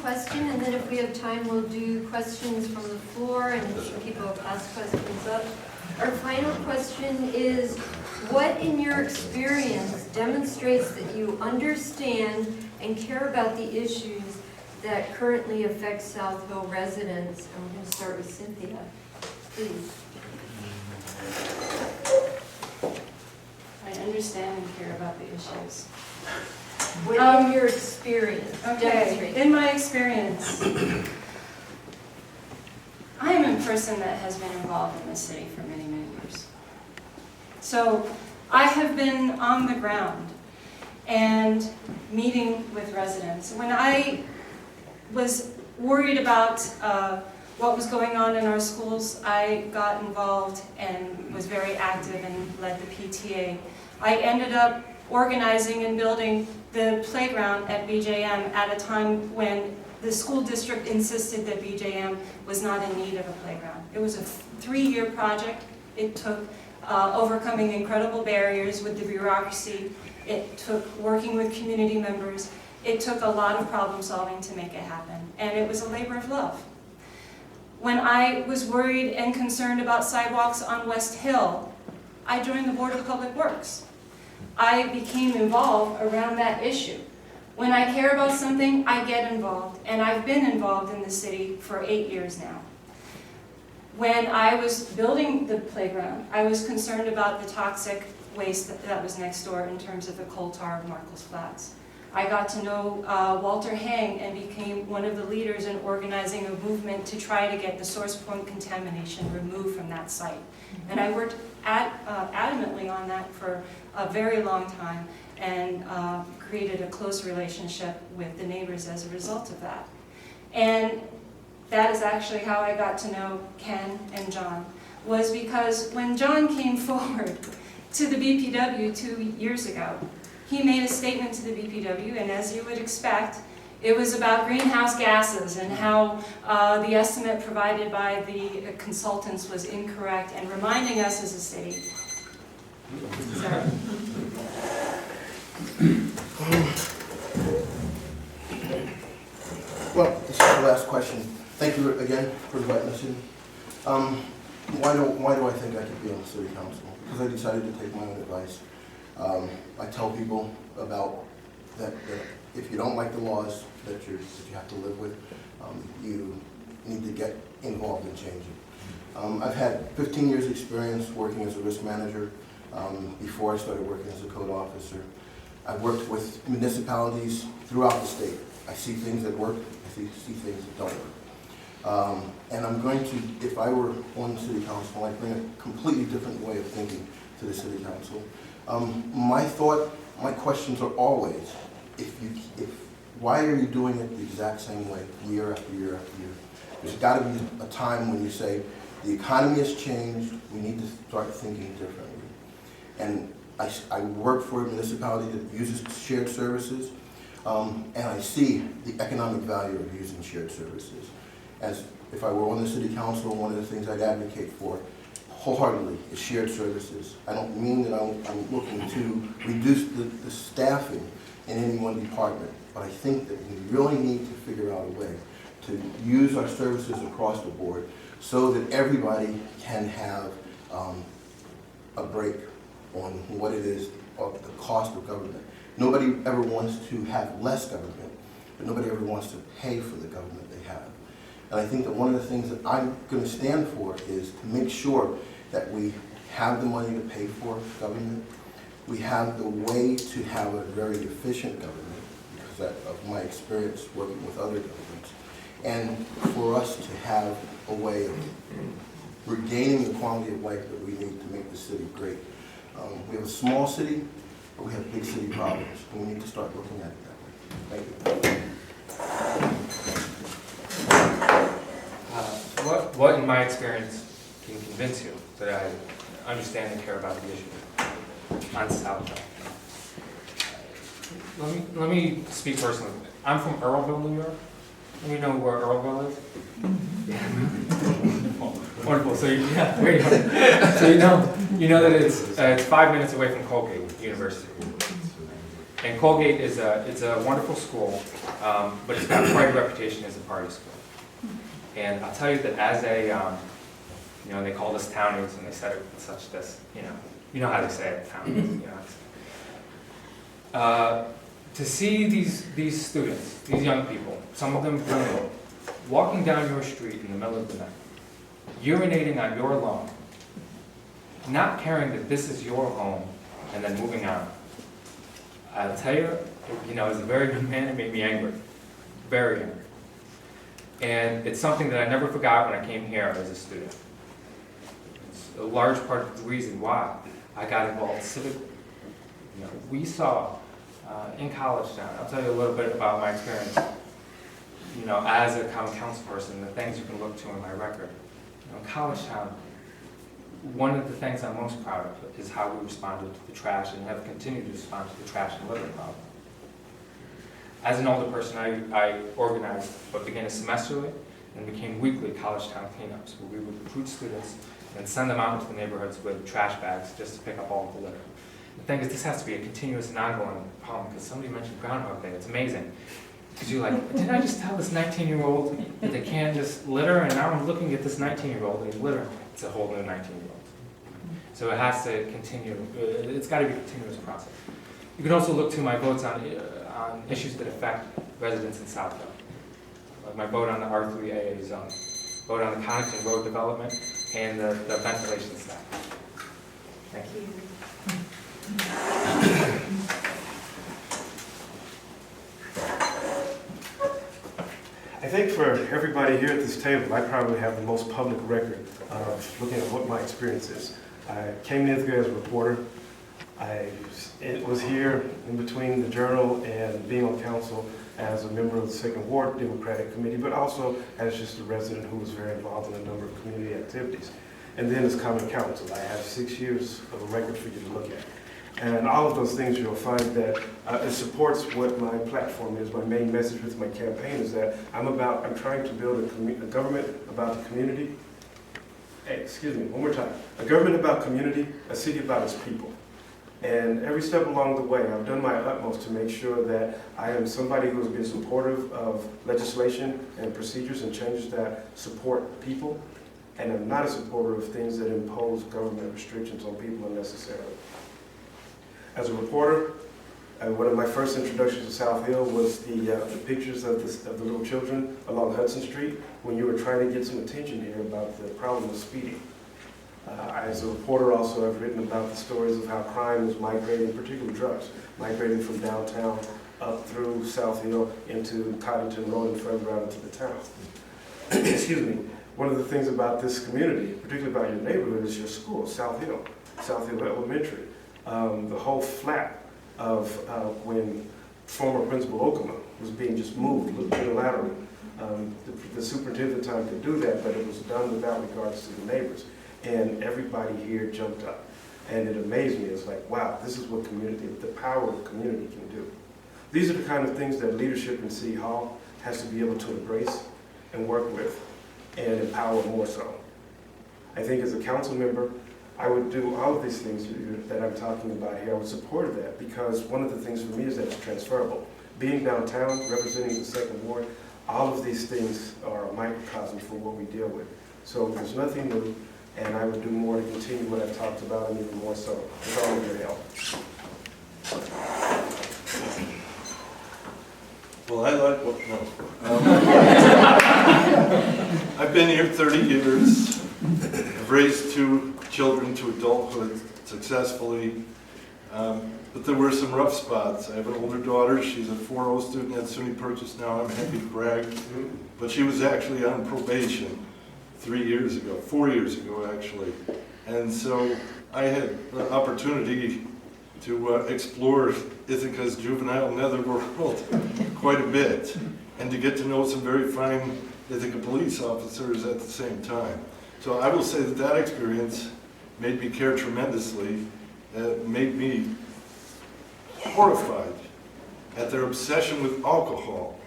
question, and then if we have time, we'll do questions from the floor, and people ask questions up. Our final question is, what in your experience demonstrates that you understand and care about the issues that currently affect South Hill residents? And we're going to start with Cynthia, please. I understand and care about the issues. What in your experience Okay, in my experience, I am a person that has been involved in this city for many, many years. So I have been on the ground and meeting with residents. When I was worried about what was going on in our schools, I got involved and was very active and led the PTA. I ended up organizing and building the playground at BJM at a time when the school district insisted that BJM was not in need of a playground. It was a 3-year project. It took overcoming incredible barriers with the bureaucracy. It took working with community members. It took a lot of problem solving to make it happen. And it was a labor of love. When I was worried and concerned about sidewalks on West Hill, I joined the Board of Public Works. I became involved around that issue. When I care about something, I get involved, and I've been involved in the city for 8 years now. When I was building the playground, I was concerned about the toxic waste that was next door in terms of the coal tar of Marcos Flats. I got to know Walter Hang and became one of the leaders in organizing a movement to try to get the source point contamination removed from that site. And I worked adamantly on that for a very long time and created a close relationship with the neighbors as a result of that. And that is actually how I got to know Ken and John, was because when John came forward to the BPW 2 years ago, he made a statement to the BPW, and as you would expect, it was about greenhouse gases and how the estimate provided by the consultants was incorrect, and reminding us as a city. Sorry. Well, this is the last question. Thank you again for inviting us in. Why do I think I could be on the city council? Because I decided to take my own advice. I tell people about that if you don't like the laws that you have to live with, you need to get involved and change it. I've had 15 years experience working as a risk manager before I started working as a code officer. I've worked with municipalities throughout the state. I see things that work, I see things that don't work. And I'm going to, if I were on the city council, I'd bring a completely different way of thinking to the city council. My questions are always, why are you doing it the exact same way, year after year after year? There's got to be a time when you say, the economy has changed, we need to start thinking differently. And I work for a municipality that uses shared services, and I see the economic value of using shared services. As if I were on the city council, one of the things I'd advocate for wholeheartedly is shared services. I don't mean that I'm looking to reduce the staffing in any one department, but I think that we really need to figure out a way to use our services across the board so that everybody can have a break on what it is of the cost of government. Nobody ever wants to have less government, but nobody ever wants to pay for the government they have. And I think that one of the things that I'm going to stand for is to make sure that we have the money to pay for government. We have the way to have a very efficient government, because of my experience working with other governments, and for us to have a way of regaining the quality of life that we need to make the city great. We have a small city, but we have big city problems, and we need to start looking at it that way. Thank you. What in my experience can convince you that I understand and care about the issue on South Hill? Let me speak personally. I'm from Earlville, New York. You know where Earlville is? Yeah. Wonderful. So there you go. So you know that it's 5 minutes away from Colgate University. And Colgate is it's a wonderful school, but it's got quite a reputation as a party school. And I'll tell you that as a, they called us townies and they said it with such this, you know how they say it, townies, to see these students, these young people, some of them young, walking down your street in the middle of the night, urinating on your lawn, not caring that this is your home, and then moving on. I'll tell you, as a very good man, it made me angry, very angry. And it's something that I never forgot when I came here as a student. It's a large part of the reason why I got involved in civic. We saw in College Town, I'll tell you a little bit about my experience, as a common council person, the things you can look to in my record. In College Town, one of the things I'm most proud of is how we responded to the trash and have continued to respond to the trash and litter problem. As an alderperson, I organized what began as semesterly and became weekly College Town cleanups, where we would recruit students and send them out into the neighborhoods with trash bags just to pick up all of the litter. The thing is, this has to be a continuous and ongoing problem, because somebody mentioned Groundhog Day. It's amazing. Because you're like, didn't I just tell this 19-year-old that they can't just litter? And now I'm looking at this 19-year-old and litter. It's a whole new 19-year-old. So it has to continue. It's got to be a continuous process. You can also look to my votes on issues that affect residents in South Hill. Like my vote on the R3AA zone, vote on the Connington Road development, and the ventilation stack. Thank you. I think for everybody here at this table, I probably have the most public record of looking at what my experience is. I came to Ithaca as a reporter. It was here in between the Journal and being on council as a member of the Second Ward Democratic Committee, but also as just a resident who was very involved in a number of community activities. And then as common council, I have 6 years of a record for you to look at. And all of those things, you'll find that it supports what my platform is. My main message with my campaign is that I'm trying to build a government about the community. Hey, excuse me, one more time. A government about community, a city about its people. And every step along the way, I've done my utmost to make sure that I am somebody who has been supportive of legislation and procedures and changes that support people. And I'm not a supporter of things that impose government restrictions on people unnecessarily. As a reporter, one of my first introductions to South Hill was the pictures of the little children along Hudson Street when you were trying to get some attention here about the problem of speeding. As a reporter also, I've written about the stories of how crime is migrating, particularly drugs, migrating from downtown up through South Hill into Coddington Road and further out into the town. Excuse me. One of the things about this community, particularly about your neighborhood, is your school, South Hill Elementary. The whole flat of when former Principal Okama was being just moved unilaterally. The superintendent at the time could do that, but it was done without regards to the neighbors. And everybody here jumped up. And it amazed me. It's like, wow, this is what the power of community can do. These are the kind of things that leadership in City Hall has to be able to embrace and work with and empower more so. I think as a council member, I would do all of these things that I'm talking about here. I would support that because one of the things for me is that it's transferable. Being downtown, representing the Second Ward, all of these things are a microcosm for what we deal with. So there's nothing new, and I would do more to continue what I've talked about and even more so with all of your help. Well, I like what, no. I've been here 30 years. I've raised 2 children to adulthood successfully, but there were some rough spots. I have an older daughter. She's a 4.0 student at SUNY Purchase now. I'm happy to brag, but she was actually on probation 4 years ago actually. And so I had the opportunity to explore Ithaca's juvenile netherworld quite a bit and to get to know some very fine Ithaca police officers at the same time. So I will say that that experience made me care tremendously. It made me horrified at their obsession with alcohol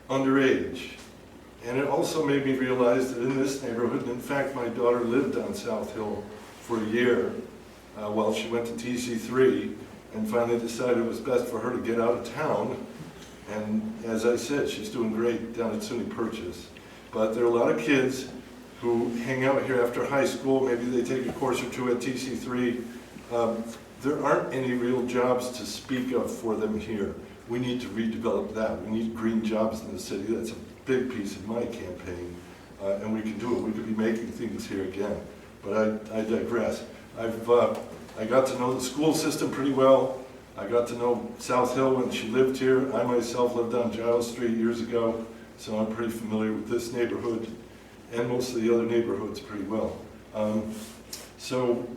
underage. And it also made me realize that in this neighborhood, in fact, my daughter lived on South Hill for a year while she went to TC3. and finally decided it was best for her to get out of town. And as I said, she's doing great down at SUNY Purchase. But there are a lot of kids who hang out here after high school, maybe they take a course or two at TC3. There aren't any real jobs to speak of for them here. We need to redevelop that. We need green jobs in the city. That's a big piece of my campaign, and we can do it. We could be making things here again, but I digress. I got to know the school system pretty well. I got to know South Hill when she lived here. I myself lived on Giles Street years ago, so I'm pretty familiar with this neighborhood and most of the other neighborhoods pretty well. So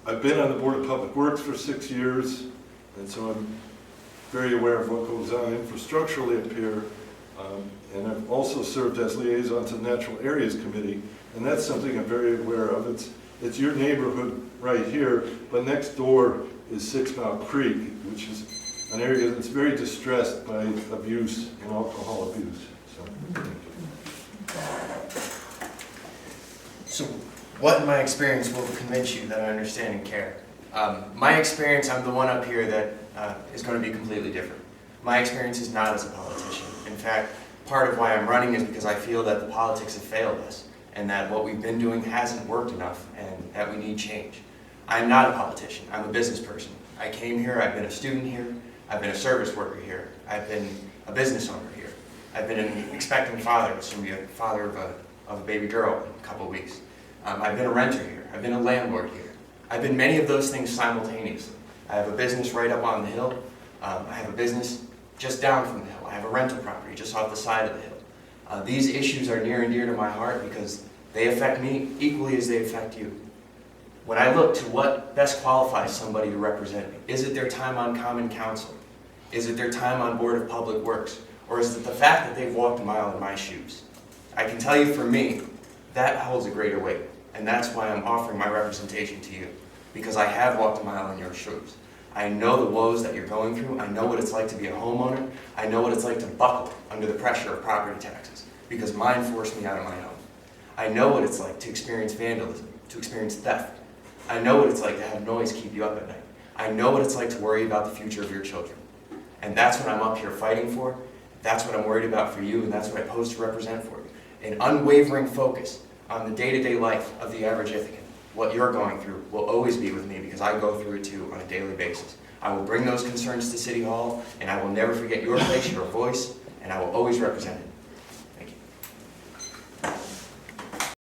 I've been on the Board of Public Works for 6 years, and so I'm very aware of what goes on infrastructurally up here. And I've also served as liaison to the Natural Areas Committee, and that's something I'm very aware of. It's your neighborhood right here, but next door is 6 Mile Creek, which is an area that's very distressed by abuse and alcohol abuse. So what in my experience will convince you that I understand and care? My experience, I'm the one up here that is going to be completely different. My experience is not as a politician. In fact, part of why I'm running is because I feel that the politics have failed us and that what we've been doing hasn't worked enough and that we need change. I'm not a politician, I'm a business person. I came here, I've been a student here, I've been a service worker here, I've been a business owner here, I've been an expecting father, soon to be a father of a baby girl in a couple of weeks. I've been a renter here, I've been a landlord here. I've been many of those things simultaneously. I have a business right up on the hill, I have a business just down from the hill, I have a rental property just off the side of the hill. These issues are near and dear to my heart because they affect me equally as they affect you. When I look to what best qualifies somebody to represent me, is it their time on Common Council? Is it their time on Board of Public Works? Or is it the fact that they've walked a mile in my shoes? I can tell you for me, that holds a greater weight. And that's why I'm offering my representation to you. Because I have walked a mile in your shoes. I know the woes that you're going through. I know what it's like to be a homeowner. I know what it's like to buckle under the pressure of property taxes. Because mine forced me out of my home. I know what it's like to experience vandalism, to experience theft. I know what it's like to have noise keep you up at night. I know what it's like to worry about the future of your children. And that's what I'm up here fighting for. That's what I'm worried about for you, and that's what I pose to represent for you. An unwavering focus on the day-to-day life of the average Ithacan. What you're going through will always be with me because I go through it too on a daily basis. I will bring those concerns to City Hall, and I will never forget your place, your voice, and I will always represent it.